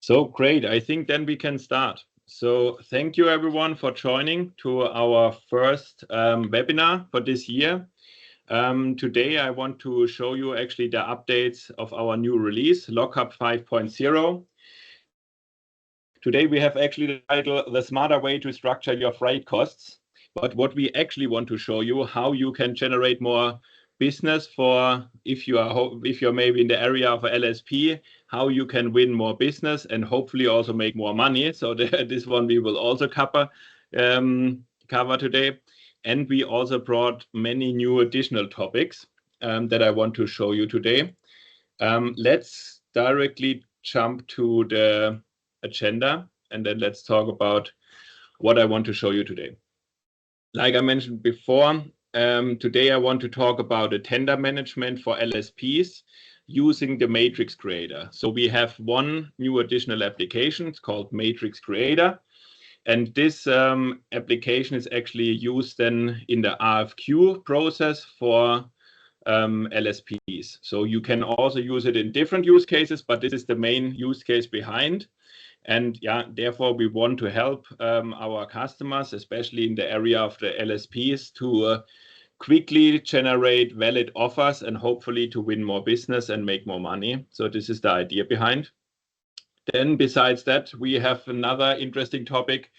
So great. I think then we can start. So thank you everyone for joining to our first webinar for this year. Today I want to show you actually the updates of our new release, Lockup 5.0. Today we have actually the title, The Smarter Way to Structure Your Freight Costs. But what we actually want to show you, how you can generate more business for if you're maybe in the area of LSP, how you can win more business and hopefully also make more money. So this one we will also cover today. And we also brought many new additional topics that I want to show you today. Let's directly jump to the agenda and then let's talk about what I want to show you today. Like I mentioned before, today I want to talk about the tender management for LSPs using the Matrix Creator. So we have one new additional application, it's called Matrix Creator. And this application is actually used then in the RFQ process for LSPs. So you can also use it in different use cases, but this is the main use case behind. And yeah, therefore we want to help our customers, especially in the area of the LSPs, to quickly generate valid offers and hopefully to win more business and make more money. So this is the idea behind. Then besides that, we have another interesting topic.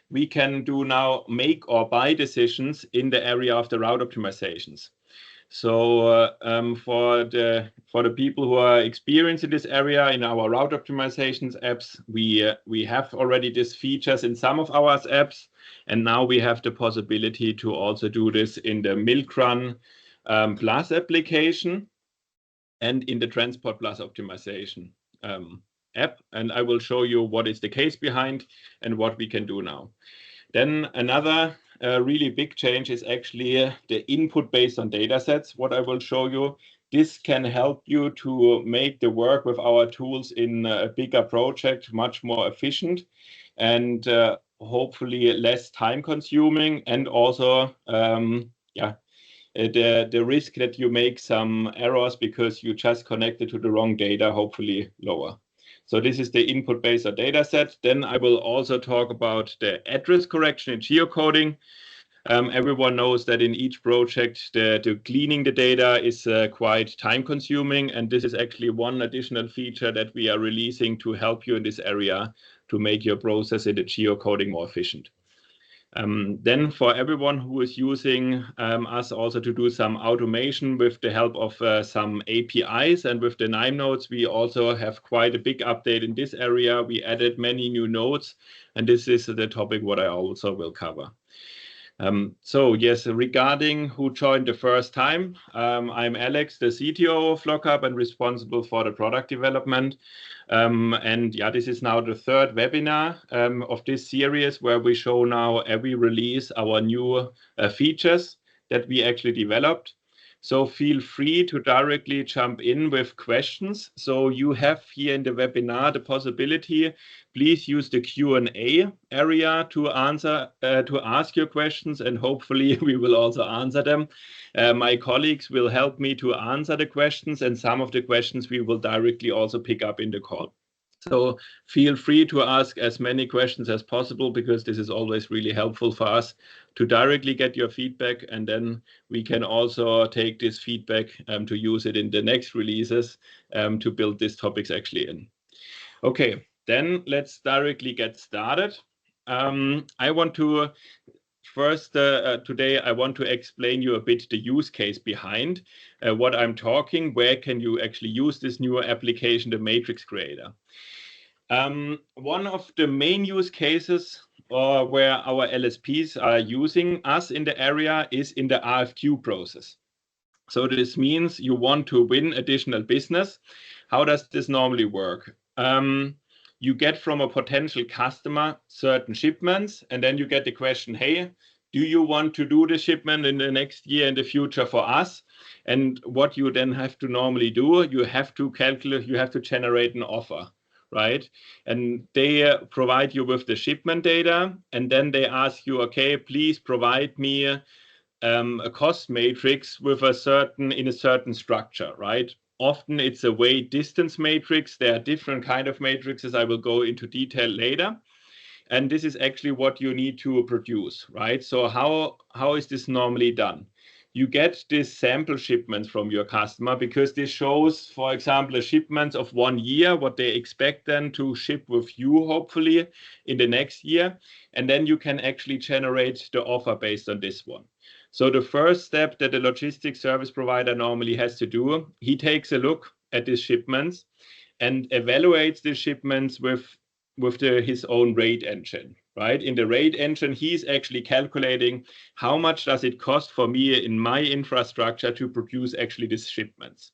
We can do now make or buy decisions in the area of the route optimizations. So for the people who are experienced in this area in our route optimizations apps, we have already these features in some of our apps, and now we have the possibility to also do this in the Milkrun Plus application and in the Transport Plus optimization app. And I will show you what is the case behind and what we can do now. Then another really big change is actually the input based on datasets. What I will show you, this can help you to make the work with our tools in a bigger project much more efficient and hopefully less time consuming, and also the risk that you make some errors because you just connected to the wrong data, hopefully lower. So this is the input based on data set. Then I will also talk about the address correction in geocoding. Everyone knows that in each project, the cleaning the data is quite time consuming. And this is actually one additional feature that we are releasing to help you in this area to make your process in the geocoding more efficient. Then for everyone who is using us also to do some automation with the help of some APIs and with the KNIME nodes, we also have quite a big update in this area. We added many new nodes, and this is the topic what I also will cover. So yes, regarding who joined the first time, I'm Alex, the CTO of Lockup and responsible for the product development. And yeah, this is now the third webinar of this series where we show now every release our new features that we actually developed. So feel free to directly jump in with questions. So you have here in the webinar the possibility, please use the Q&A area to ask your questions, and hopefully we will also answer them. My colleagues will help me to answer the questions, and some of the questions we will directly also pick up in the call. So feel free to ask as many questions as possible, because this is always really helpful for us to directly get your feedback, and then we can also take this feedback to use it in the next releases to build these topics actually in. Okay, then let's directly get started. I want to first, today, I want to explain you a bit the use case behind what I'm talking. Where can you actually use this new application, the Matrix Creator? One of the main use cases where our LSPs are using us in the area is in the RFQ process. So this means you want to win additional business. How does this normally work? You get from a potential customer certain shipments, and then you get the question, hey, do you want to do the shipment in the next year in the future for us? And what you then have to normally do, you have to calculate, you have to generate an offer, right? And they provide you with the shipment data, and then they ask you, okay, please provide me a cost matrix with in a certain structure, right? Often it's a weight distance matrix. There are different kind of matrices. I will go into detail later. And this is actually what you need to produce, right? So how is this normally done? You get this sample shipments from your customer because this shows, for example, a shipment of 1 year, what they expect then to ship with you, hopefully, in the next year. And then you can actually generate the offer based on this one. So the first step that the logistics service provider normally has to do, he takes a look at these shipments and evaluates the shipments with his own rate engine, right? In the rate engine, he's actually calculating how much does it cost for me in my infrastructure to produce actually these shipments.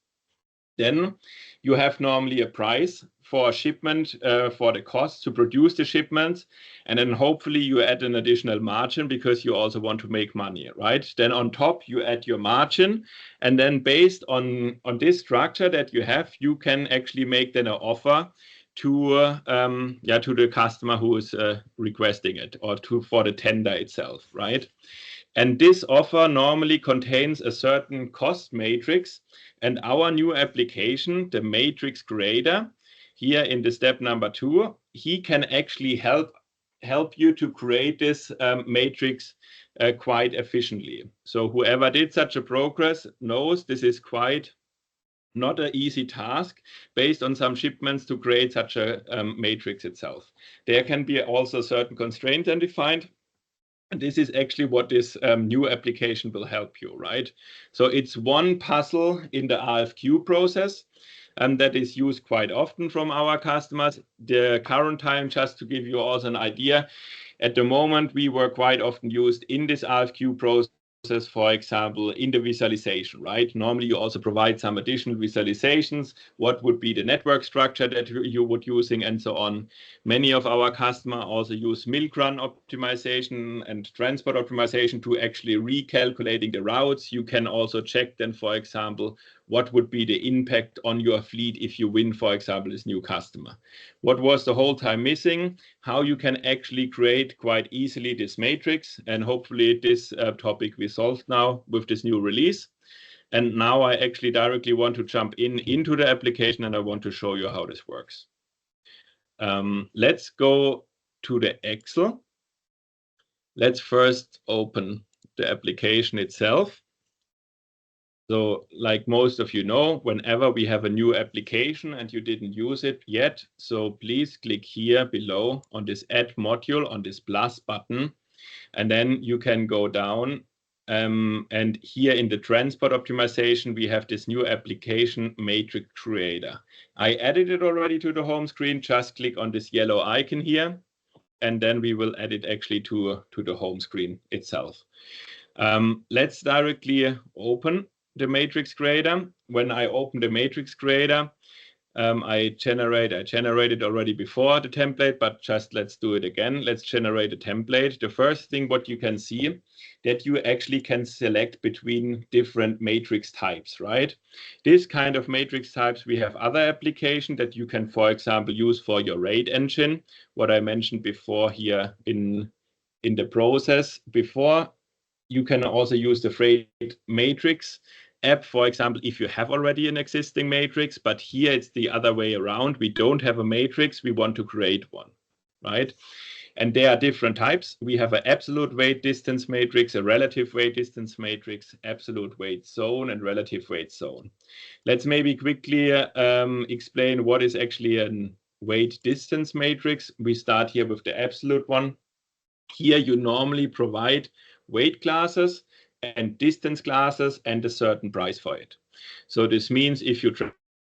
Then you have normally a price for a shipment for the cost to produce the shipments. And then hopefully you add an additional margin because you also want to make money, right? Then on top, you add your margin. And then based on this structure that you have, you can actually make then an offer to the customer who is requesting it, or for the tender itself, right? And this offer normally contains a certain cost matrix, and our new application, the matrix creator, here in the step number 2, he can actually help you to create this matrix quite efficiently. So whoever did such a progress knows this is quite not an easy task based on some shipments to create such a matrix itself. There can be also certain constraints defined. And this is actually what this new application will help you, right? So it's one puzzle in the RFQ process that is used quite often from our customers. The current time, just to give you also an idea, at the moment, we were quite often used in this RFQ process, for example, in the visualization, right? Normally, you also provide some additional visualizations. What would be the network structure that you would using and so on. Many of our customers also use Milkrun optimization and transport optimization to actually recalculating the routes. You can also check then, for example, what would be the impact on your fleet if you win, for example, this new customer. What was the whole time missing? How you can actually create quite easily this matrix, and hopefully this topic we solved now with this new release. And now I actually directly want to jump into the application, and I want to show you how this works. Let's go to the Excel. Let's first open the application itself. So like most of you know, whenever we have a new application and you didn't use it yet, so please click here below on this add module, on this plus button, and then you can go down and here in the transport optimization, we have this new application matrix creator. I added it already to the home screen. Just click on this yellow icon here, and then we will add it actually to the home screen itself. Let's directly open the matrix creator. When I open the matrix creator, I generated already before the template, but just let's do it again. Let's generate a template. The first thing what you can see that you actually can select between different matrix types, right? This kind of matrix types, we have other applications that you can, for example, use for your rate engine, what I mentioned before here in the process before. You can also use the freight matrix app, for example, if you have already an existing matrix, but here it's the other way around. We don't have a matrix, we want to create one, right? And there are different types. We have an absolute weight distance matrix, a relative weight distance matrix, absolute weight zone, and relative weight zone. Let's maybe quickly explain what is actually a weight distance matrix. We start here with the absolute one. Here you normally provide weight classes and distance classes and a certain price for it. So this means if you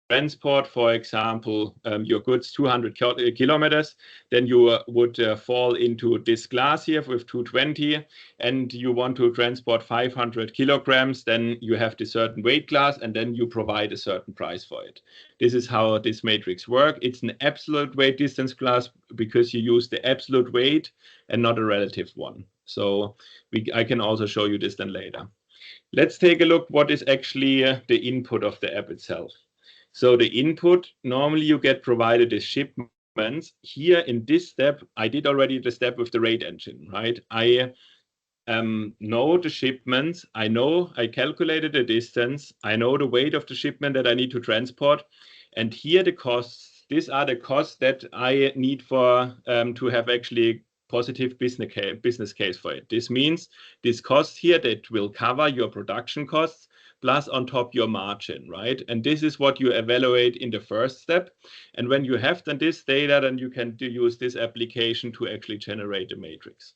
transport, for example, your goods 200 kilometers, then you would fall into this class here with 220, and you want to transport 500 kilograms, then you have the certain weight class, and then you provide a certain price for it. This is how this matrix works. It's an absolute weight distance class because you use the absolute weight and not a relative one. So I can also show you this then later. Let's take a look what is actually the input of the app itself. So the input, normally you get provided as shipments. Here in this step, I did already the step with the rate engine, right? I know the shipments. I calculated the distance. I know the weight of the shipment that I need to transport. And here the costs, these are the costs that I need for to have actually positive business case for it. This means this cost here that will cover your production costs plus on top your margin, right? And this is what you evaluate in the first step. And when you have then this data, then you can use this application to actually generate a matrix.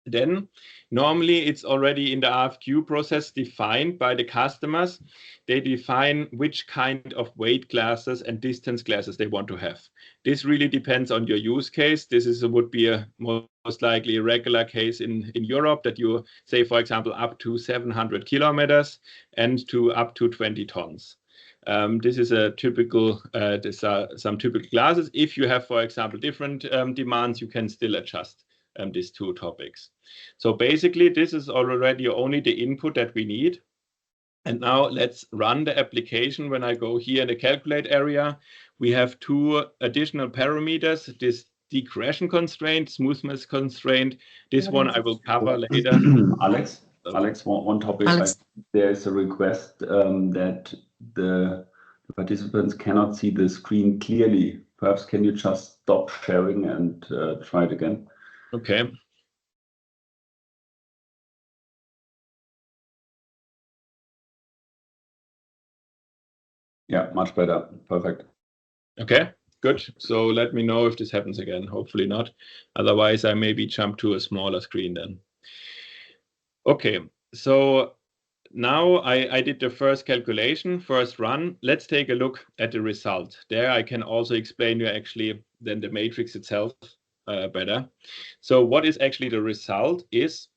Then normally it's already in the RFQ process defined by the customers. They define which kind of weight classes and distance classes they want to have. This really depends on your use case. This would be a most likely a regular case in Europe that you say, for example, up to 700 kilometers and to up to 20 tons. This is a typical, these are some typical classes. If you have, for example, different demands, you can still adjust these two topics. So basically, this is already only the input that we need. And now let's run the application. When I go here in the calculate area, we have two additional parameters, this degression constraint, smoothness constraint. This one I will cover later. Alex, one topic. There is a request that the participants cannot see the screen clearly. Perhaps can you just stop sharing and try it again? Okay. Yeah, much better. Perfect. Okay, good. So let me know if this happens again. Hopefully not. Otherwise, I maybe jump to a smaller screen then. Okay, so now I did the first calculation, first run. Let's take a look at the result. There I can also explain you actually then the matrix itself better. So what is actually the result is,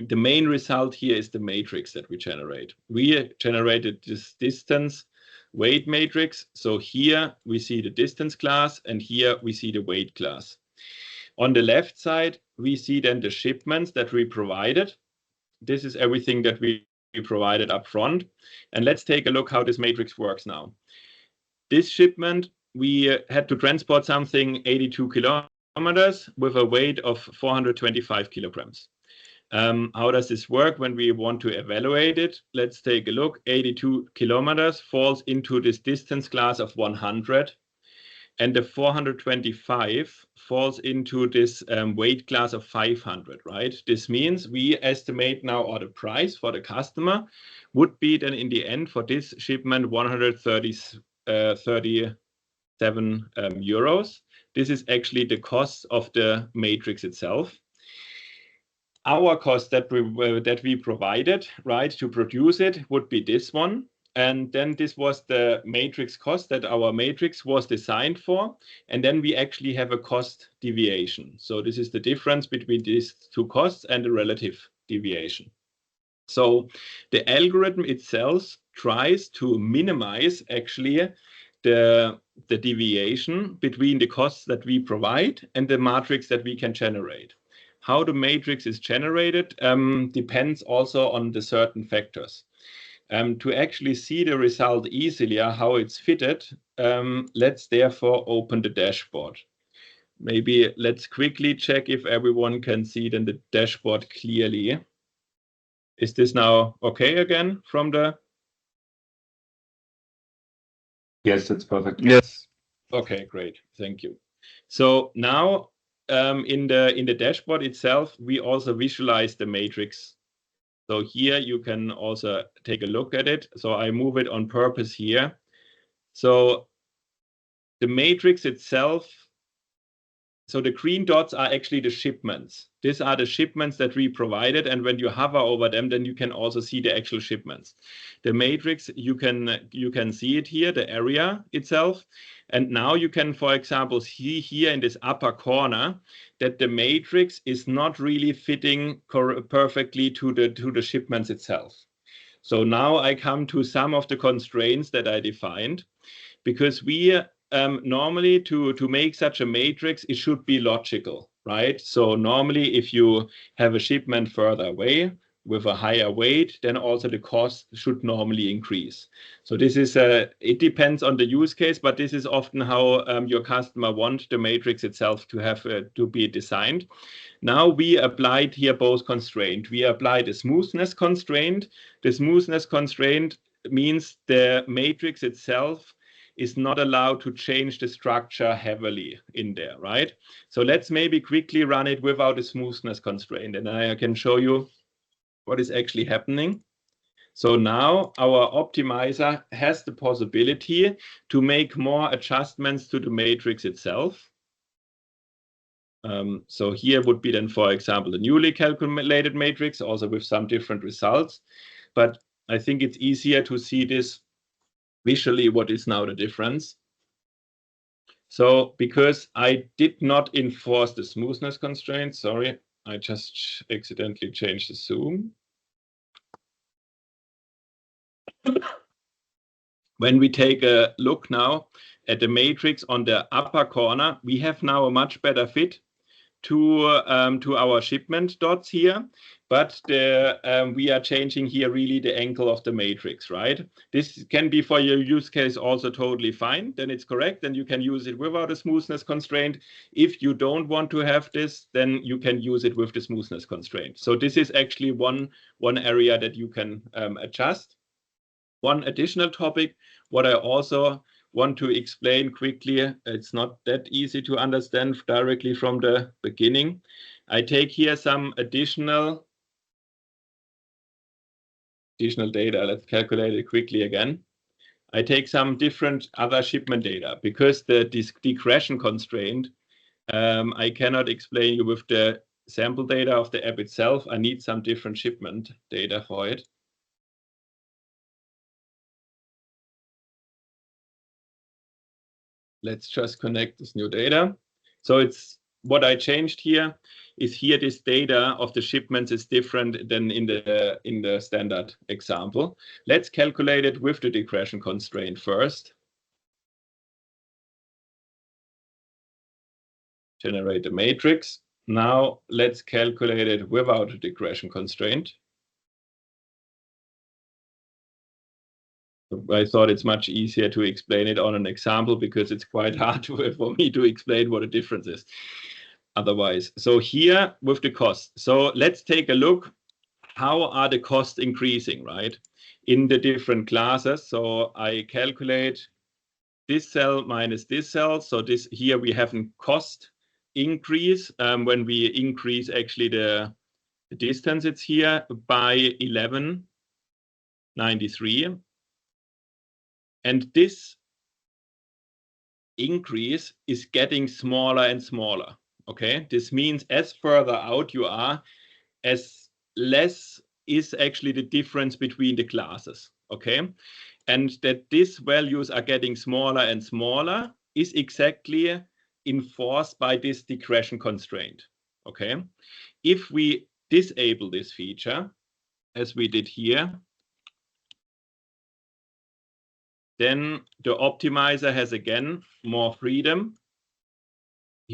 the main result here is the matrix that we generate. We generated this distance weight matrix. So here we see the distance class and here we see the weight class. On the left side, we see then the shipments that we provided. This is everything that we provided up front. And let's take a look how this matrix works now. This shipment, we had to transport something 82 kilometers with a weight of 425 kilograms. How does this work when we want to evaluate it? Let's take a look. 82 kilometers falls into this distance class of 100. And the 425 falls into this weight class of 500, right? This means we estimate now, or the price for the customer would be then in the end for this shipment 137 euros. This is actually the cost of the matrix itself. Our cost that we provided, right, to produce it would be this one. And then this was the matrix cost that our matrix was designed for. And then we actually have a cost deviation. So this is the difference between these two costs and the relative deviation. So the algorithm itself tries to minimize actually the deviation between the costs that we provide and the matrix that we can generate. How the matrix is generated depends also on the certain factors. To actually see the result easily, how it's fitted, let's therefore open the dashboard. Maybe let's quickly check if everyone can see then the dashboard clearly. Is this now okay again from the? Yes, it's perfect. Yes. Okay, great. Thank you. So now in the dashboard itself, we also visualize the matrix. So here you can also take a look at it. So I move it on purpose here. So the matrix itself, so the green dots are actually the shipments. These are the shipments that we provided. And when you hover over them, then you can also see the actual shipments. The matrix, you can see it here, the area itself. And now you can, for example, see here in this upper corner that the matrix is not really fitting perfectly to the shipments itself. So now I come to some of the constraints that I defined, because we normally to make such a matrix, it should be logical, right? So normally if you have a shipment further away, with a higher weight, then also the cost should normally increase. So this is it depends on the use case, but this is often how your customer wants the matrix itself to have to be designed. Now we applied here both constraints. We applied a smoothness constraint. The smoothness constraint means the matrix itself is not allowed to change the structure heavily in there, right? So let's maybe quickly run it without a smoothness constraint, and I can show you what is actually happening. So now our optimizer has the possibility to make more adjustments to the matrix itself. So here would be then, for example, the newly calculated matrix, also with some different results. But I think it's easier to see this visually, what is now the difference. So because I did not enforce the smoothness constraint, sorry, I just accidentally changed the zoom. When we take a look now at the matrix on the upper corner, we have now a much better fit to our shipment dots here, but we are changing here really the angle of the matrix, right? This can be for your use case also totally fine, then it's correct, then you can use it without a smoothness constraint. If you don't want to have this, then you can use it with the smoothness constraint. So this is actually one area that you can adjust. One additional topic, what I also want to explain quickly, it's not that easy to understand directly from the beginning. I take here some additional data. Let's calculate it quickly again. I take some different other shipment data because the digression constraint, I cannot explain you with the sample data of the app itself. I need some different shipment data for it. Let's just connect this new data. So it's what I changed here is here this data of the shipments is different than in the standard example. Let's calculate it with the digression constraint first. Generate the matrix. Now let's calculate it without a digression constraint. I thought it's much easier to explain it on an example because it's quite hard for me to explain what the difference is otherwise. So here with the cost. So let's take a look. How are the costs increasing, right? In the different classes. So I calculate this cell minus this cell. So this here we have a cost increase when we increase actually the distance. It's here by 1193. And this increase is getting smaller and smaller, okay? This means as further out you are, as less is actually the difference between the classes, okay? And that these values are getting smaller and smaller is exactly enforced by this digression constraint, okay? If we disable this feature, as we did here, then the optimizer has again more freedom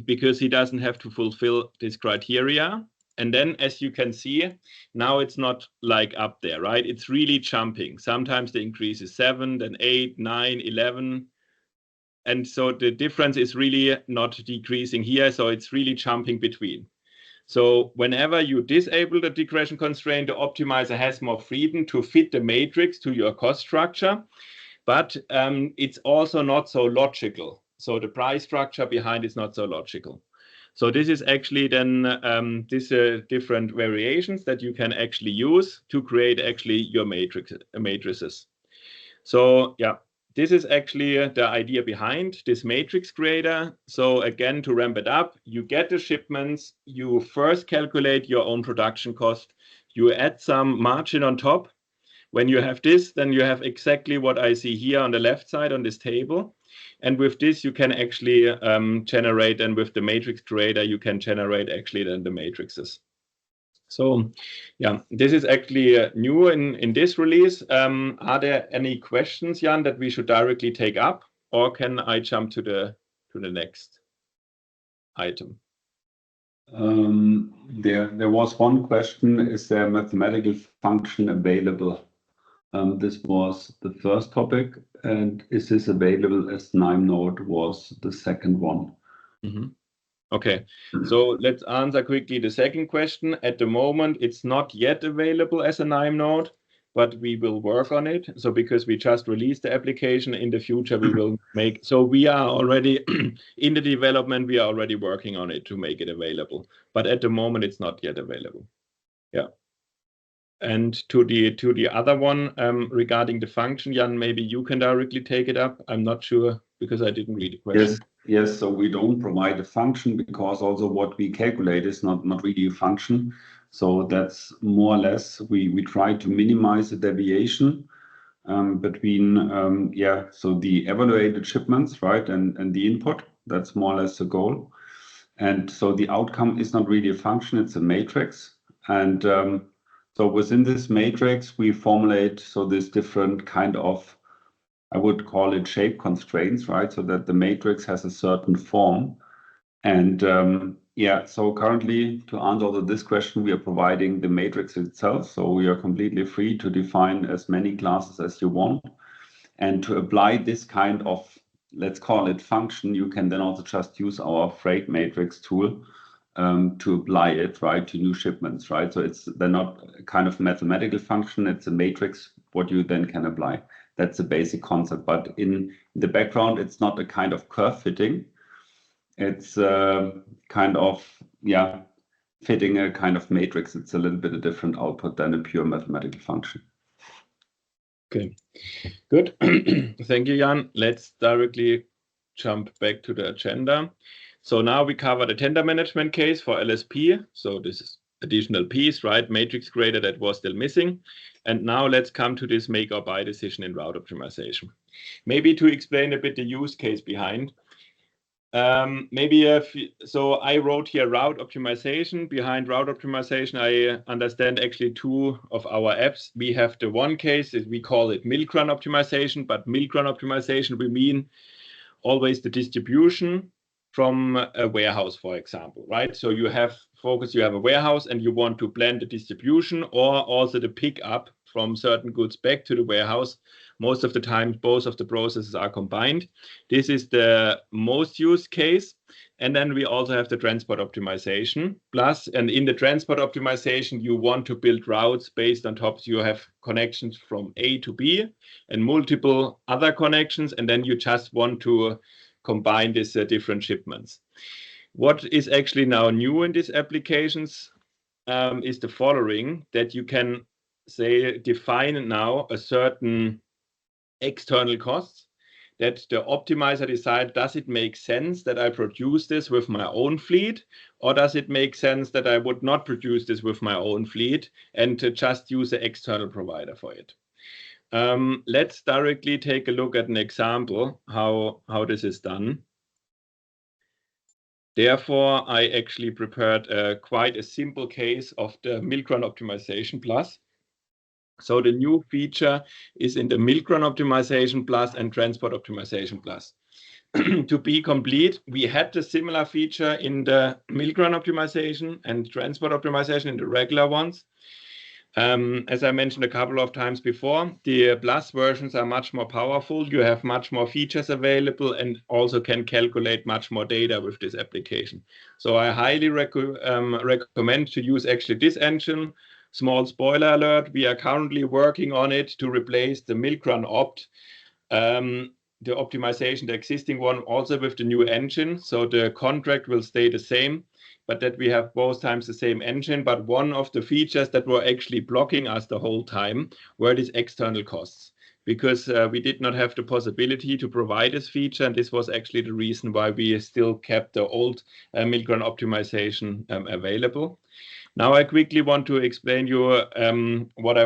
because he doesn't have to fulfill this criteria. And then as you can see, now it's not like up there, right? It's really jumping. Sometimes the increase is 7, then 8, 9, 11. And so the difference is really not decreasing here. So it's really jumping between. So whenever you disable the digression constraint, the optimizer has more freedom to fit the matrix to your cost structure. But it's also not so logical. So the price structure behind is not so logical. So this is actually then these different variations that you can actually use to create actually your matrices. So yeah, this is actually the idea behind this matrix creator. So again, to ramp it up, you get the shipments, you first calculate your own production cost, you add some margin on top. When you have this, then you have exactly what I see here on the left side on this table. And with this, you can actually generate, and with the matrix creator, you can generate actually then the matrices. So yeah, this is actually new in this release. Are there any questions, Jan, that we should directly take up, or can I jump to the next item? There was one question: is there a mathematical function available? This was the first topic, and is this available as KNIME node was the second one. Okay, so let's answer quickly the second question. At the moment, it's not yet available as a KNIME node, but we will work on it. So because we just released the application, in the future we will make, so we are already in the development, we are already working on it to make it available. But at the moment, it's not yet available. Yeah. And to the other one, regarding the function, Jan, maybe you can directly take it up. I'm not sure because I didn't read the question. Yes. So we don't provide a function because also what we calculate is not really a function. So that's more or less we try to minimize the deviation between so the evaluated shipments, right, and the input. That's more or less the goal. And so the outcome is not really a function; it's a matrix. And so within this matrix, we formulate this different kind of, I would call it shape constraints, right? So that the matrix has a certain form. And so currently, to answer also this question, we are providing the matrix itself. So we are completely free to define as many classes as you want. And to apply this kind of, let's call it function, you can then also just use our freight matrix tool to apply it, right, to new shipments, right? So they're not a kind of mathematical function, it's a matrix, what you then can apply. That's the basic concept. But in the background, it's not a kind of curve fitting. It's kind of, fitting a kind of matrix. It's a little bit a different output than a pure mathematical function. Okay, good. Thank you, Jan. Let's directly jump back to the agenda. So now we cover the tender management case for LSP. So this is additional piece, right? Matrix creator that was still missing. And now let's come to this make or buy decision in route optimization. Maybe to explain a bit the use case behind. So I wrote here route optimization. Behind route optimization, I understand actually two of our apps. We have the one case, we call it Milkrun optimization, but Milkrun optimization, we mean always the distribution from a warehouse, for example, right? So you have a warehouse and you want to blend the distribution or also the pickup from certain goods back to the warehouse. Most of the time, both of the processes are combined. This is the most used case. And then we also have the transport optimization. Plus, and in the transport optimization, you want to build routes based on top. So you have connections from A to B and multiple other connections. And then you just want to combine these different shipments. What is actually now new in these applications is the following, that you can define now a certain external costs that the optimizer decide, does it make sense that I produce this with my own fleet, or does it make sense that I would not produce this with my own fleet and to just use an external provider for it? Let's directly take a look at an example how this is done. Therefore, I actually prepared quite a simple case of the Milkrun optimization plus. So the new feature is in the Milkrun optimization plus and transport optimization plus. To be complete, we had the similar feature in the Milkrun optimization and transport optimization in the regular ones. As I mentioned a couple of times before, the plus versions are much more powerful. You have much more features available and also can calculate much more data with this application. So I highly recommend to use actually this engine. Small spoiler alert, we are currently working on it to replace the Milkrun opt, the optimization, the existing one, also with the new engine. So the contract will stay the same, but that we have both times the same engine. But one of the features that were actually blocking us the whole time were these external costs, because we did not have the possibility to provide this feature. And this was actually the reason why we still kept the old Milkrun optimization available. Now I quickly want to explain you what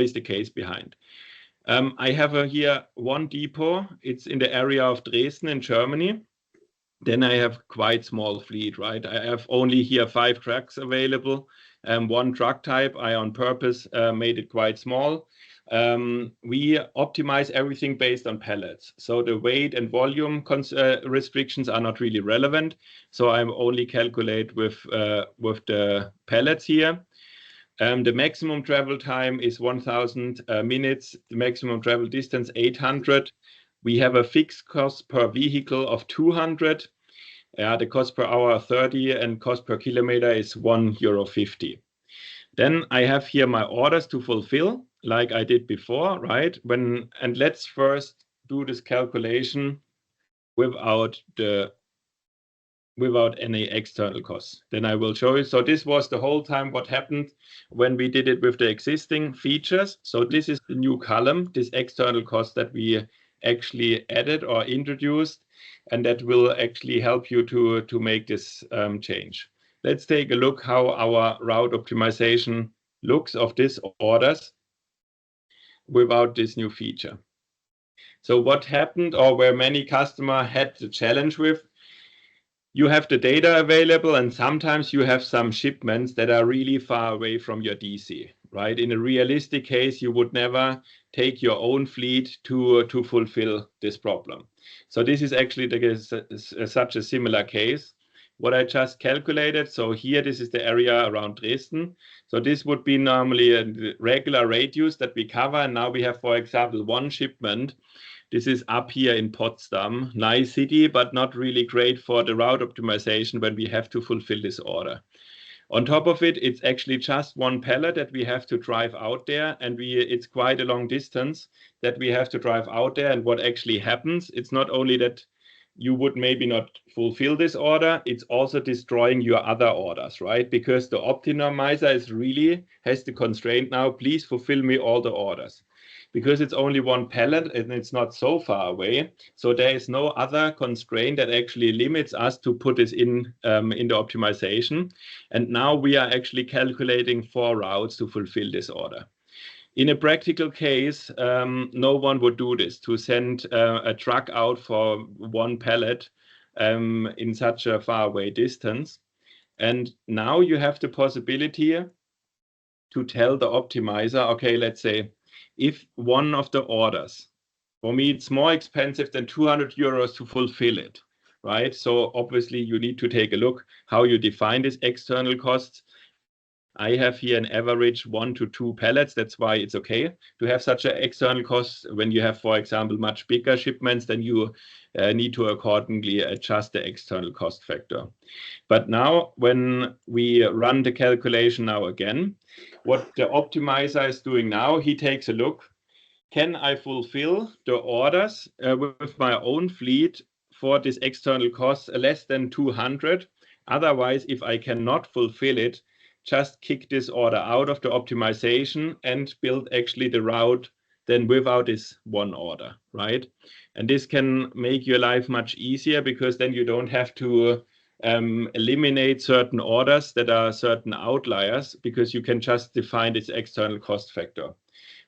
is the case behind. I have here one depot. It's in the area of Dresden in Germany. Then I have quite small fleet, right? I have only here 5 trucks available. One truck type, I on purpose made it quite small. we optimize everything based on pallets. So the weight and volume restrictions are not really relevant. So I only calculate with the pallets here. The maximum travel time is 1,000 minutes. The maximum travel distance 800. We have a fixed cost per vehicle of 200. The cost per hour 30 and cost per kilometer is €1.50. Then I have here my orders to fulfill, like I did before, right? And let's first do this calculation without any external costs. Then I will show you. So this was the whole time what happened when we did it with the existing features. So this is the new column, this external cost that we actually added or introduced, and that will actually help you to make this change. Let's take a look how our route optimization looks of these orders without this new feature. So what happened, or where many customers had the challenge with, you have the data available, and sometimes you have some shipments that are really far away from your DC, right? In a realistic case, you would never take your own fleet to fulfill this problem. So this is actually such a similar case. What I just calculated, so here this is the area around Dresden. So this would be normally a regular radius that we cover, and now we have, for example, one shipment. This is up here in Potsdam, nice city, but not really great for the route optimization when we have to fulfill this order. On top of it, it's actually just one pallet that we have to drive out there, and it's quite a long distance that we have to drive out there. And what actually happens, it's not only that you would maybe not fulfill this order, it's also destroying your other orders, right? Because the optimizer has the constraint now, please fulfill me all the orders. Because it's only one pallet and it's not so far away, so there is no other constraint that actually limits us to put this in the optimization. And now we are actually calculating 4 routes to fulfill this order. In a practical case, no one would do this, to send a truck out for one pallet in such a far away distance. And now you have the possibility to tell the optimizer, okay, let's say, if one of the orders, for me, it's more expensive than €200 to fulfill it, right? So obviously you need to take a look how you define this external costs. I have here an average 1 to 2 pallets. That's why it's okay to have such an external cost. When you have, for example, much bigger shipments, then you need to accordingly adjust the external cost factor. But now when we run the calculation now again, what the optimizer is doing now, he takes a look. Can I fulfill the orders with my own fleet for this external cost less than 200? Otherwise, if I cannot fulfill it, just kick this order out of the optimization and build actually the route then without this one order, right? And this can make your life much easier, because then you don't have to eliminate certain orders that are certain outliers, because you can just define this external cost factor.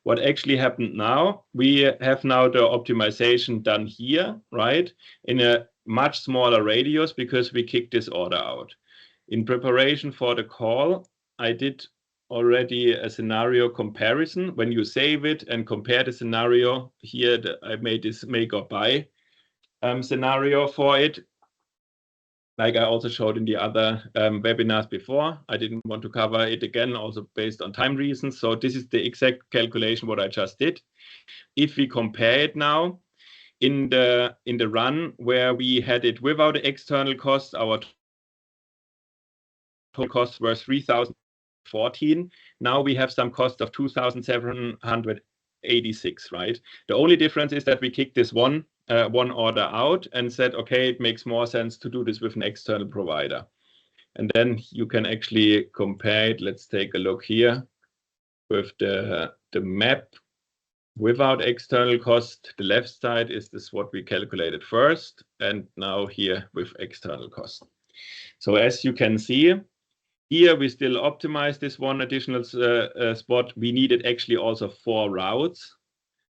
What actually happened now, we have now the optimization done here, right? In a much smaller radius, because we kicked this order out. In preparation for the call, I did already a scenario comparison. When you save it and compare the scenario here, I made this make or buy scenario for it. Like I also showed in the other webinars before. I didn't want to cover it again, also based on time reasons. So this is the exact calculation what I just did. If we compare it now in the run where we had it without the external costs, our total costs were 3,014. Now we have some cost of 2,786, right? The only difference is that we kicked this one order out and said, okay, it makes more sense to do this with an external provider. And then you can actually compare it. Let's take a look here with the map without external cost. The left side is this what we calculated first, and now here with external cost. So as you can see, here we still optimize this one additional spot. We needed actually also 4 routes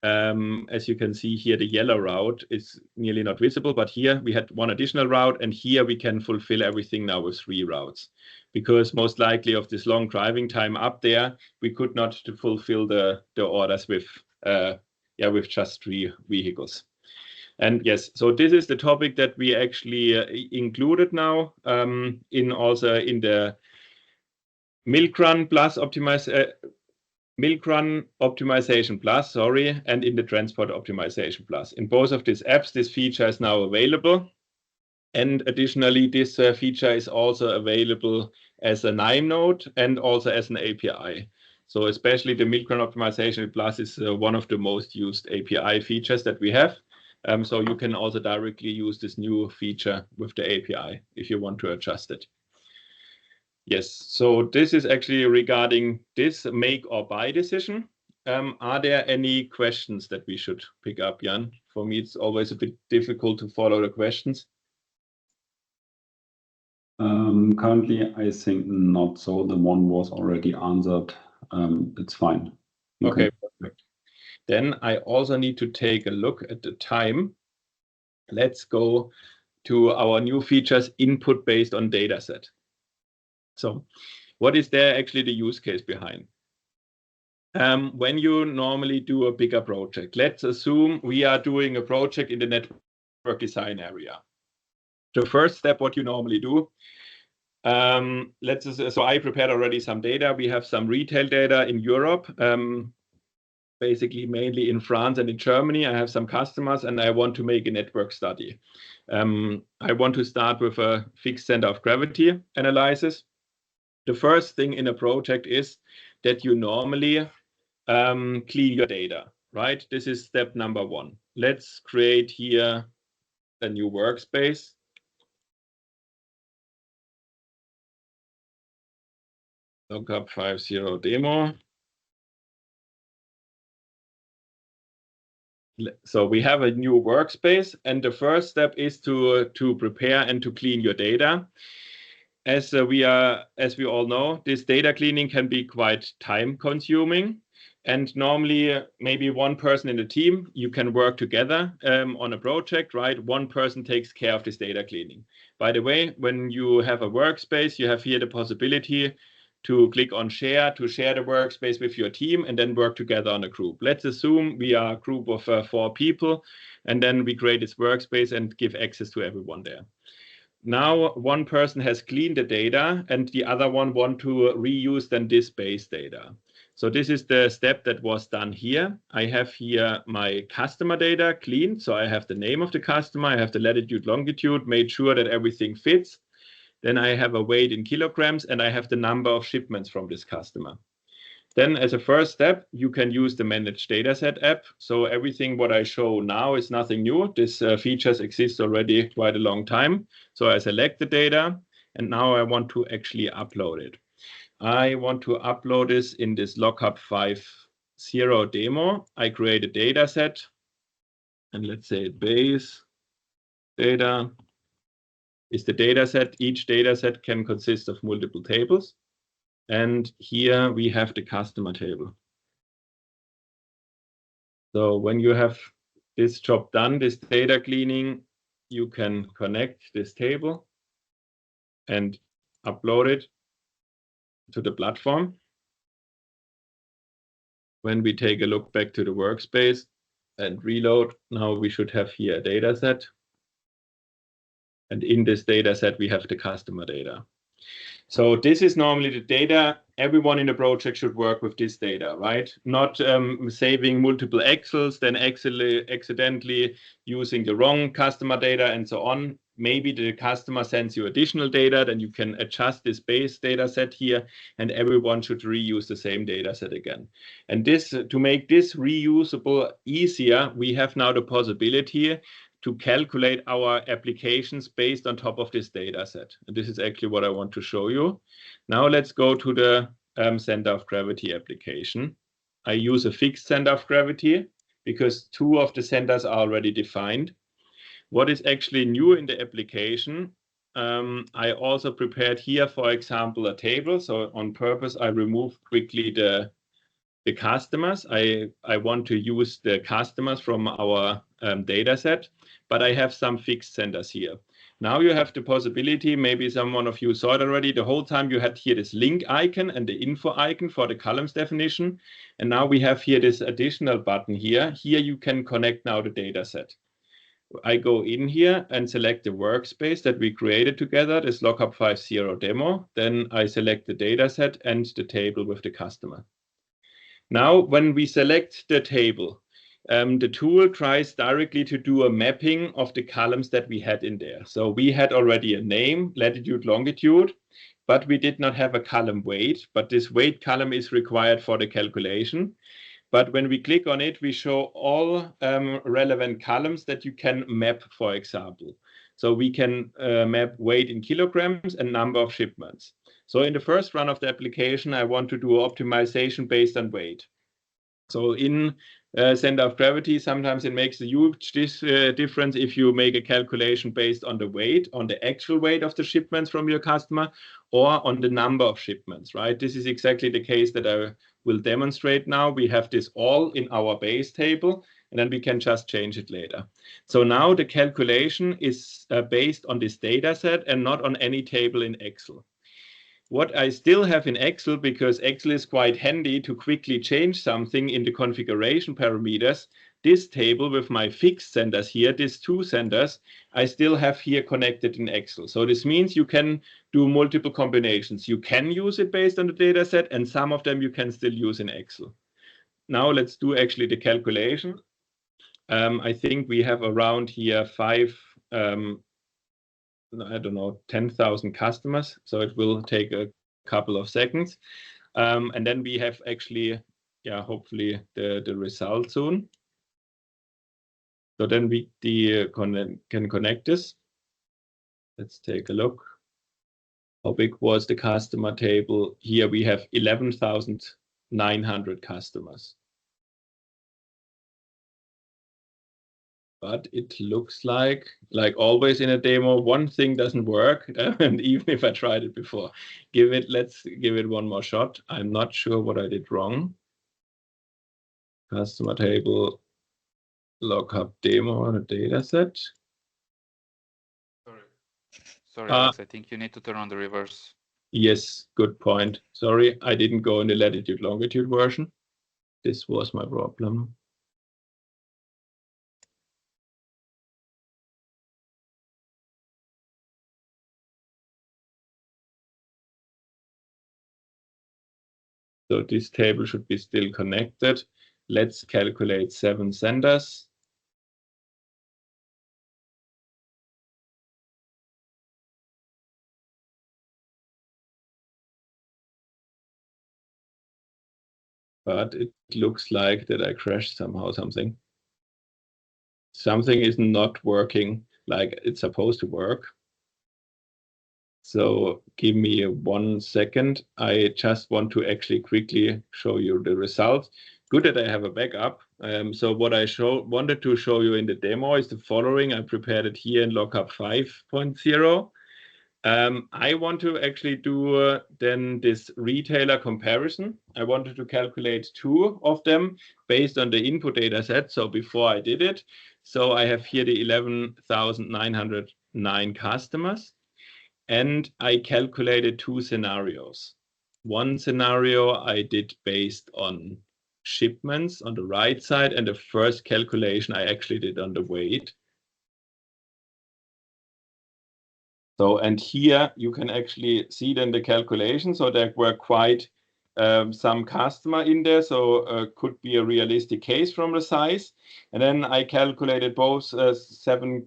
As you can see here, the yellow route is nearly not visible, but here we had one additional route, and here we can fulfill everything now with 3 routes, because most likely of this long driving time up there, we could not fulfill the orders with just 3 vehicles. And yes, so this is the topic that we actually included now in the Milkrun Optimization Plus, and in the Transport Optimization Plus. In both of these apps, this feature is now available. And additionally, this feature is also available as a KNIME node and also as an API. So especially the Milkrun Optimization Plus is one of the most used API features that we have. So you can also directly use this new feature with the API if you want to adjust it. Yes, so this is actually regarding this make or buy decision. Are there any questions that we should pick up, Jan? For me, it's always a bit difficult to follow the questions. Currently, I think not so. The one was already answered. It's fine. Okay, perfect. Then I also need to take a look at the time. Let's go to our new features, input based on dataset. So what is there actually the use case behind? When you normally do a bigger project, let's assume we are doing a project in the network design area. The first step, what you normally do, so I prepared already some data. We have some retail data in Europe, basically mainly in France and in Germany. I have some customers and I want to make a network study. I want to start with a fixed center of gravity analysis. The first thing in a project is that you normally clean your data, right? This is step number 1. Let's create here a new workspace. Lookup 50 demo. So we have a new workspace, and the first step is to prepare and to clean your data. As we all know, this data cleaning can be quite time consuming. And normally, maybe one person in the team, you can work together on a project, right? One person takes care of this data cleaning. By the way, when you have a workspace, you have here the possibility to click on share, to share the workspace with your team and then work together on a group. Let's assume we are a group of 4 people, and then we create this workspace and give access to everyone there. Now, one person has cleaned the data and the other one want to reuse then this base data. So this is the step that was done here. I have here my customer data cleaned. So I have the name of the customer, I have the latitude, longitude, made sure that everything fits. Then I have a weight in kilograms and I have the number of shipments from this customer. Then as a first step, you can use the Manage Dataset app. So everything what I show now is nothing new. This features exist already quite a long time. So I select the data and now I want to actually upload it. I want to upload this in this lookup 50 demo. I create a dataset and let's say base data is the dataset. Each dataset can consist of multiple tables. And here we have the customer table. So when you have this job done, this data cleaning, you can connect this table and upload it to the platform. When we take a look back to the workspace and reload, now we should have here a data set. And in this data set, we have the customer data. So this is normally the data. Everyone in the project should work with this data, right? Not saving multiple Excels, then accidentally using the wrong customer data and so on. Maybe the customer sends you additional data, then you can adjust this base data set here, and everyone should reuse the same data set again. And this, to make this reusable easier, we have now the possibility to calculate our applications based on top of this data set. And this is actually what I want to show you. Now let's go to the center of gravity application. I use a fixed center of gravity because 2 of the centers are already defined. What is actually new in the application, I also prepared here, for example, a table. So on purpose, I removed quickly the the customers. I want to use the customers from our data set, but I have some fixed centers here. Now you have the possibility, maybe someone of you saw it already, the whole time you had here this link icon and the info icon for the columns definition. And now we have here this additional button here. Here you can connect now the data set. I go in here and select the workspace that we created together, this lookup 50 demo. Then I select the data set and the table with the customer. Now, when we select the table, the tool tries directly to do a mapping of the columns that we had in there. So we had already a name, latitude, longitude, but we did not have a column weight. But this weight column is required for the calculation. But when we click on it, we show all relevant columns that you can map, for example. So we can map weight in kilograms and number of shipments. So in the first run of the application, I want to do optimization based on weight. So in center of gravity, sometimes it makes a huge difference if you make a calculation based on the weight, on the actual weight of the shipments from your customer, or on the number of shipments, right? This is exactly the case that I will demonstrate now. We have this all in our base table, and then we can just change it later. So now the calculation is based on this data set and not on any table in Excel. What I still have in Excel, because Excel is quite handy to quickly change something in the configuration parameters, this table with my fixed centers here, these two centers, I still have here connected in Excel. So this means you can do multiple combinations. You can use it based on the data set, and some of them you can still use in Excel. Now let's do actually the calculation. I think we have around here 10,000 customers. So it will take a couple of seconds. And then we have actually, hopefully the result soon. So then we can connect this. Let's take a look. How big was the customer table? Here we have 11,900 customers. But it looks like always in a demo, one thing doesn't work. And even if I tried it before, let's give it one more shot. I'm not sure what I did wrong. Customer table, lookup demo, data set. Sorry, Alex, I think you need to turn on the reverse. Yes, good point. Sorry, I didn't go in the latitude longitude version. This was my problem. So this table should be still connected. Let's calculate 7 centers. But it looks like that I crashed somehow something. Something is not working like it's supposed to work. So give me 1 second. I just want to actually quickly show you the results. Good that I have a backup. So what I wanted to show you in the demo is the following. I prepared it here in lookup 5.0. I want to actually do then this retailer comparison. I wanted to calculate 2 of them based on the input data set. So before I did it, so I have here the 11,909 customers, and I calculated 2 scenarios. One scenario I did based on shipments on the right side, and the first calculation I actually did on the weight. So, and here you can actually see then the calculation. So there were quite some customer in there. So could be a realistic case from the size. And then I calculated both 7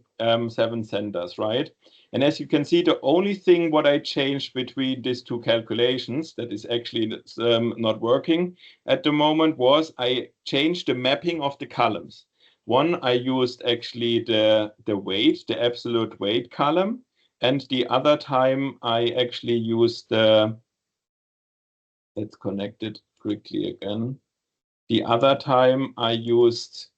centers, right? And as you can see, the only thing what I changed between these 2 calculations that is actually not working at the moment was I changed the mapping of the columns. One, I used actually the weight, the absolute weight column. And the other time I actually used the, let's connect it quickly again. The other time I used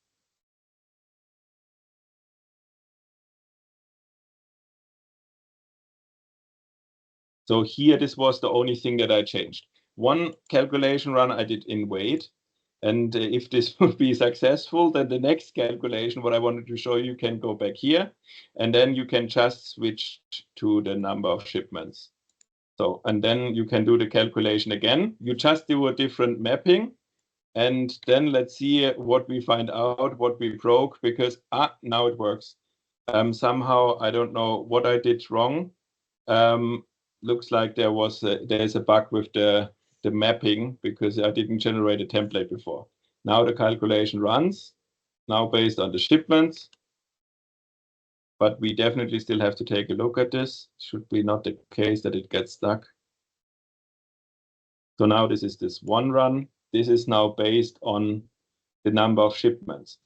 so here, this was the only thing that I changed. One calculation run I did in weight, And if this would be successful, then the next calculation, what I wanted to show you, can go back here, and then you can just switch to the number of shipments. So, and then you can do the calculation again. You just do a different mapping, and then let's see what we find out, what we broke, because now it works. Somehow, I don't know what I did wrong. Looks like there's a bug with the mapping, because I didn't generate a template before. Now the calculation runs, now based on the shipments, but we definitely still have to take a look at this. Should be not the case that it gets stuck. So now this is this one run. This is now based on the number of shipments.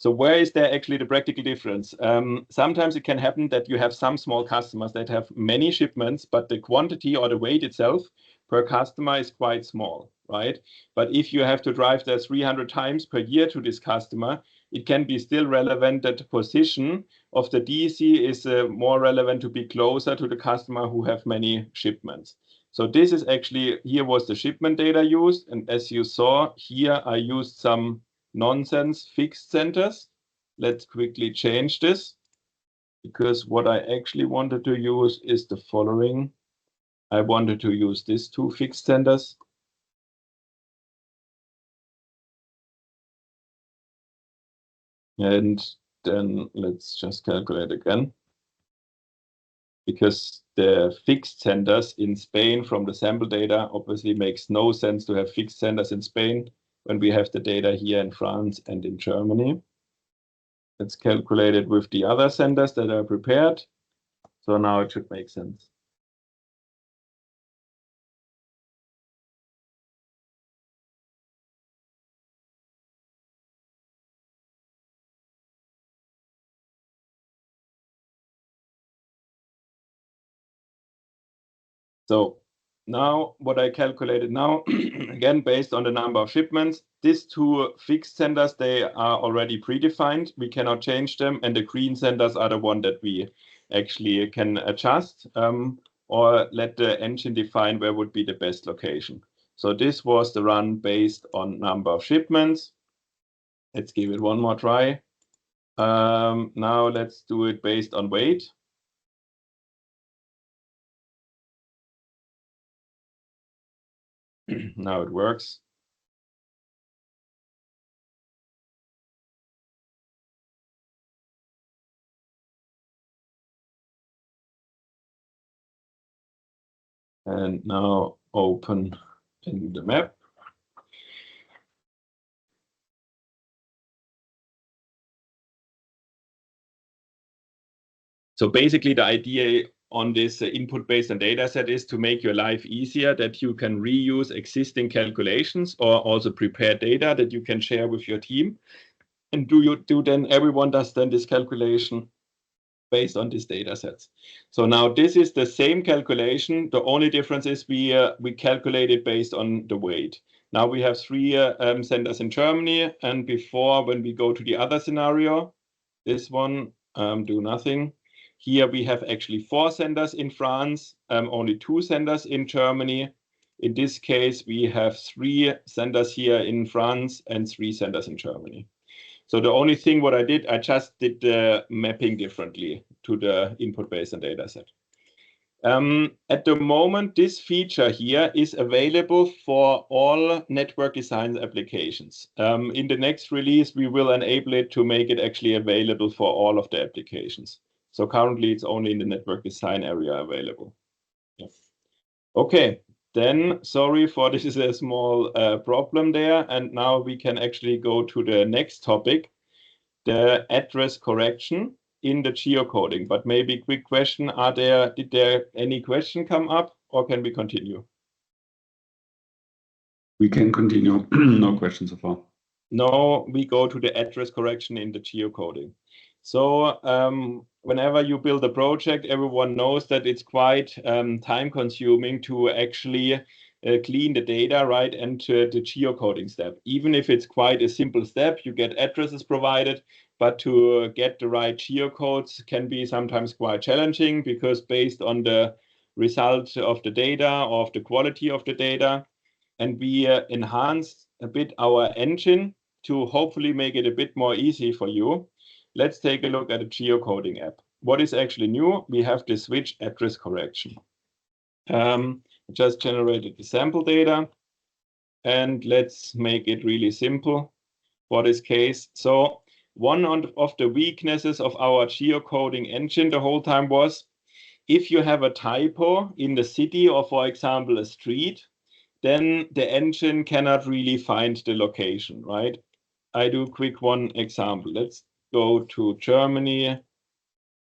So where is there actually the practical difference? Sometimes it can happen that you have some small customers that have many shipments, but the quantity or the weight itself per customer is quite small, right? But if you have to drive that 300 times per year to this customer, it can be still relevant that the position of the DC is more relevant to be closer to the customer who have many shipments. So this is actually, here was the shipment data used. And as you saw here, I used some nonsense fixed centers. Let's quickly change this, because what I actually wanted to use is the following. I wanted to use these two fixed centers. And then let's just calculate again, because the fixed centers in Spain from the sample data obviously makes no sense to have fixed centers in Spain when we have the data here in France and in Germany. Let's calculate it with the other centers that are prepared. So now it should make sense. So now what I calculated now, again, based on the number of shipments, these two fixed centers, they are already predefined. We cannot change them. And the green centers are the one that we actually can adjust or let the engine define where would be the best location. So this was the run based on number of shipments. Let's give it one more try. Now let's do it based on weight. Now it works. And now open in the map. So basically the idea on this input based on data set is to make your life easier, that you can reuse existing calculations or also prepare data that you can share with your team. And everyone does then this calculation based on these data sets. So now this is the same calculation. The only difference is we calculate it based on the weight. Now we have 3 centers in Germany, and before, when we go to the other scenario, this one, do nothing. Here we have actually 4 centers in France, only 2 centers in Germany. In this case, we have 3 centers here in France and 3 centers in Germany. So the only thing what I did, I just did the mapping differently to the input based on data set. At the moment, this feature here is available for all network design applications. In the next release, we will enable it to make it actually available for all of the applications. So currently, it's only in the network design area available. Yeah. Okay, then sorry for this is a small problem there. And now we can actually go to the next topic, the address correction in the geocoding. But maybe quick question, did there any question come up, or can we continue? We can continue. No questions so far. No, we go to the address correction in the geocoding. So whenever you build a project, everyone knows that it's quite time consuming to actually clean the data, right, and the geocoding step. Even if it's quite a simple step, you get addresses provided, but to get the right geocodes can be sometimes quite challenging, because based on the result of the data, or of the quality of the data, and we enhanced a bit our engine to hopefully make it a bit more easy for you. Let's take a look at the geocoding app. What is actually new? We have the switch address correction. Just generated the sample data, and let's make it really simple for this case. So one of the weaknesses of our geocoding engine the whole time was, if you have a typo in the city or, for example, a street, then the engine cannot really find the location, right? I do quick one example. Let's go to Germany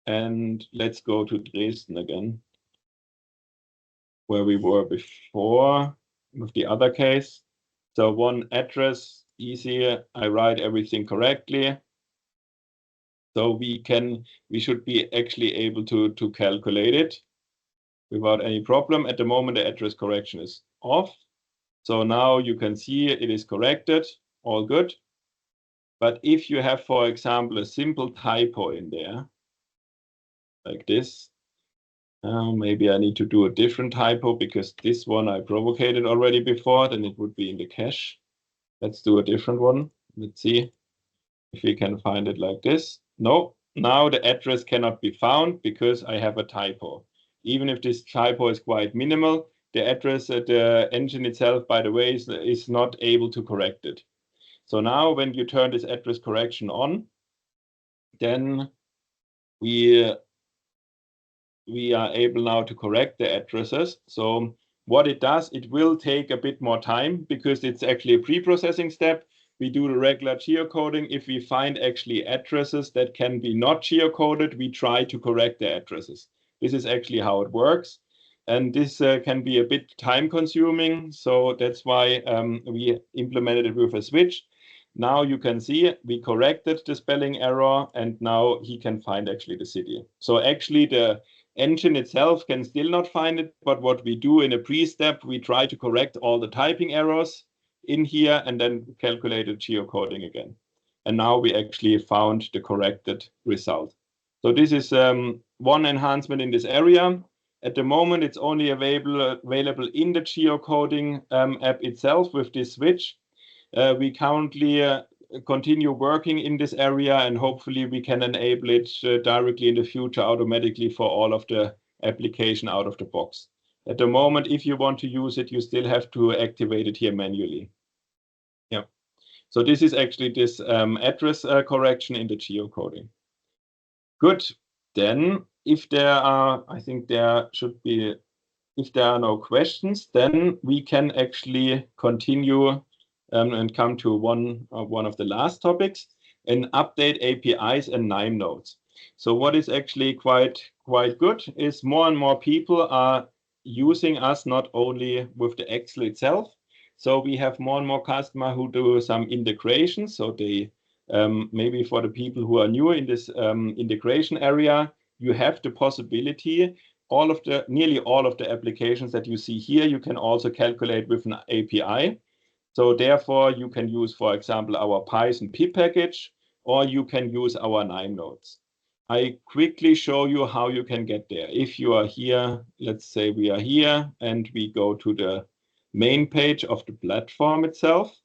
and let's go to Dresden again, where we were before with the other case. So one address, easy, I write everything correctly. So we should be actually able to calculate it without any problem. At the moment, the address correction is off. So now you can see it is corrected, all good. But if you have, for example, a simple typo in there, like this, maybe I need to do a different typo because this one I provoked already before, then it would be in the cache. Let's do a different one. Let's see if we can find it like this. No, now the address cannot be found because I have a typo. Even if this typo is quite minimal, the address at the engine itself, by the way, is not able to correct it. So now when you turn this address correction on, then we are able now to correct the addresses. So what it does, it will take a bit more time because it's actually a pre-processing step. We do the regular geocoding. If we find actually addresses that can be not geocoded, we try to correct the addresses. This is actually how it works. And this can be a bit time consuming. So that's why we implemented it with a switch. Now you can see we corrected the spelling error, and now he can find actually the city. So actually the engine itself can still not find it, but what we do in a pre-step, we try to correct all the typing errors in here and then calculate the geocoding again. And now we actually found the corrected result. So this is one enhancement in this area. At the moment, it's only available in the geocoding app itself with this switch. We currently continue working in this area, and hopefully we can enable it directly in the future automatically for all of the application out of the box. At the moment, if you want to use it, you still have to activate it here manually. Yeah. So this is actually this address correction in the geocoding. Good. Then if there are, I think there should be, if there are no questions, then we can actually continue and come to one of the last topics, and update APIs and KNIME nodes. So what is actually quite good is more and more people are using us not only with the Excel itself. So we have more and more customers who do some integration. So they maybe for the people who are new in this integration area, you have the possibility nearly all of the applications that you see here, you can also calculate with an API. So therefore, you can use, for example, our Python pip package, or you can use our KNIME nodes. I quickly show you how you can get there. If you are here, let's say we are here, and we go to the main page of the platform itself.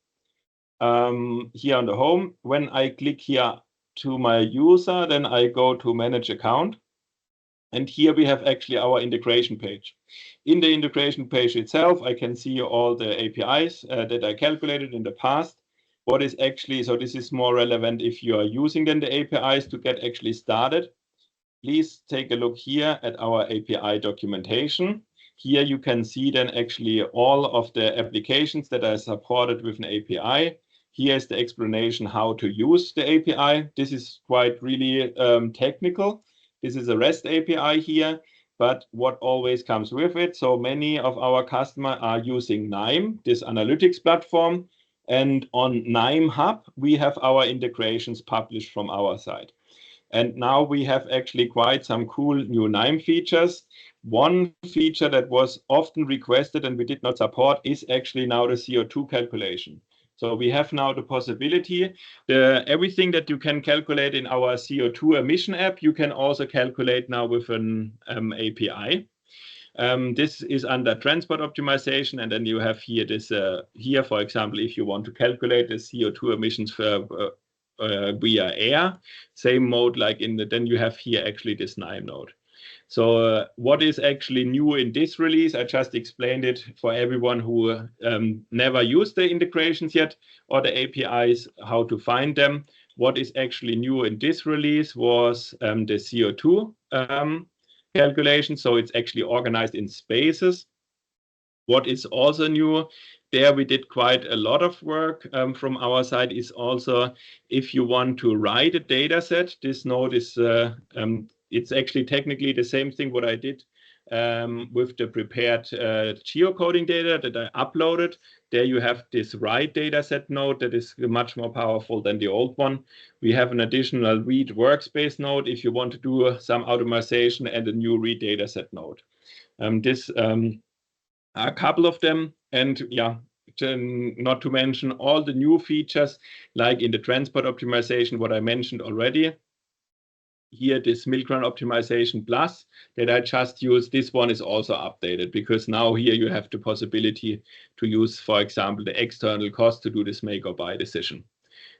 Here on the home, when I click here to my user, then I go to manage account. And here we have actually our integration page. In the integration page itself, I can see all the APIs that I calculated in the past. What is actually, so this is more relevant if you are using then the APIs to get actually started. Please take a look here at our API documentation. Here you can see then actually all of the applications that are supported with an API. Here is the explanation how to use the API. This is quite really technical. This is a REST API here, but what always comes with it, so many of our customers are using KNIME, this analytics platform, and on KNIME Hub, we have our integrations published from our side. And now we have actually quite some cool new KNIME features. One feature that was often requested and we did not support is actually now the CO2 calculation. So we have now the possibility, everything that you can calculate in our CO2 emission app, you can also calculate now with an API. This is under transport optimization, and then you have here this here, for example, if you want to calculate the CO2 emissions for via air, same mode like in the, then you have here actually this KNIME node. So what is actually new in this release? I just explained it for everyone who never used the integrations yet or the APIs, how to find them. What is actually new in this release was the CO2 calculation. So it's actually organized in spaces. What is also new, there we did quite a lot of work from our side, is also if you want to write a data set, this node is, it's actually technically the same thing what I did with the prepared geocoding data that I uploaded. There you have this write dataset node that is much more powerful than the old one. We have an additional read workspace node if you want to do some automation, and a new read dataset node. This a couple of them, and yeah, not to mention all the new features like in the transport optimization, what I mentioned already. Here, this Milkrun optimization plus that I just used, this one is also updated, because now here you have the possibility to use, for example, the external cost to do this make or buy decision.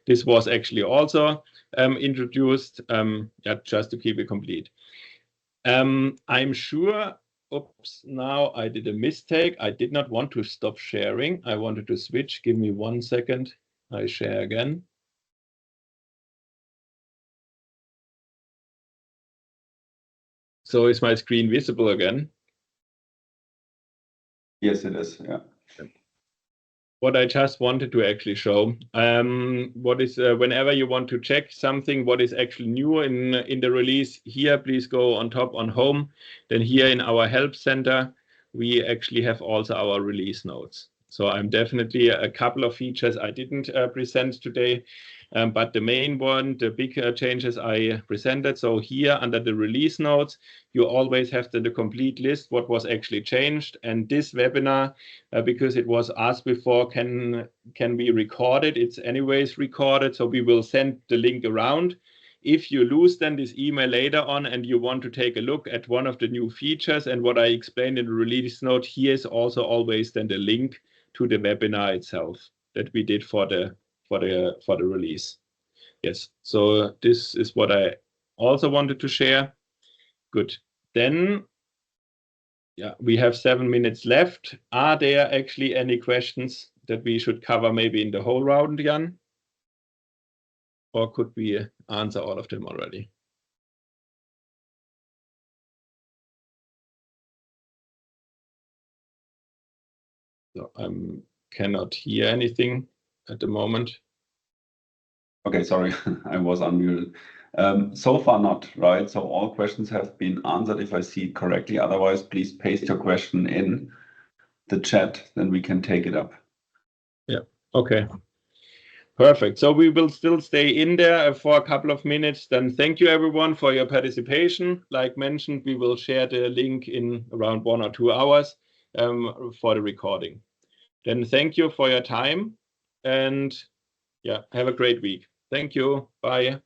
This was actually also introduced, yeah, just to keep it complete. I'm sure, oops, now I did a mistake. I did not want to stop sharing. I wanted to switch. Give me 1 second. I share again. So is my screen visible again? Yes, it is. Yeah. What I just wanted to actually show, what is whenever you want to check something, what is actually new in the release, here please go on top on home. Then here in our help center, we actually have also our release notes. So I'm definitely a couple of features I didn't present today, but the main one, the big changes I presented. So here under the release notes, you always have the complete list, what was actually changed. And this webinar, because it was asked before, can be recorded. It's anyways recorded, so we will send the link around. If you lose then this email later on and you want to take a look at one of the new features and what I explained in the release note, here is also always then the link to the webinar itself that we did for the release. Yes, so this is what I also wanted to share. Good. Then, yeah, we have 7 minutes left. Are there actually any questions that we should cover maybe in the whole round, Jan? Or could we answer all of them already? So I cannot hear anything at the moment. Okay, sorry, I was unmuted. So far not, right? So all questions have been answered if I see it correctly. Otherwise, please paste your question in the chat, then we can take it up. Yeah, okay. Perfect. So we will still stay in there for a couple of minutes. Then thank you everyone for your participation. Like mentioned, we will share the link in around 1 or 2 hours for the recording. Then thank you for your time, and yeah, have a great week. Thank you. Bye.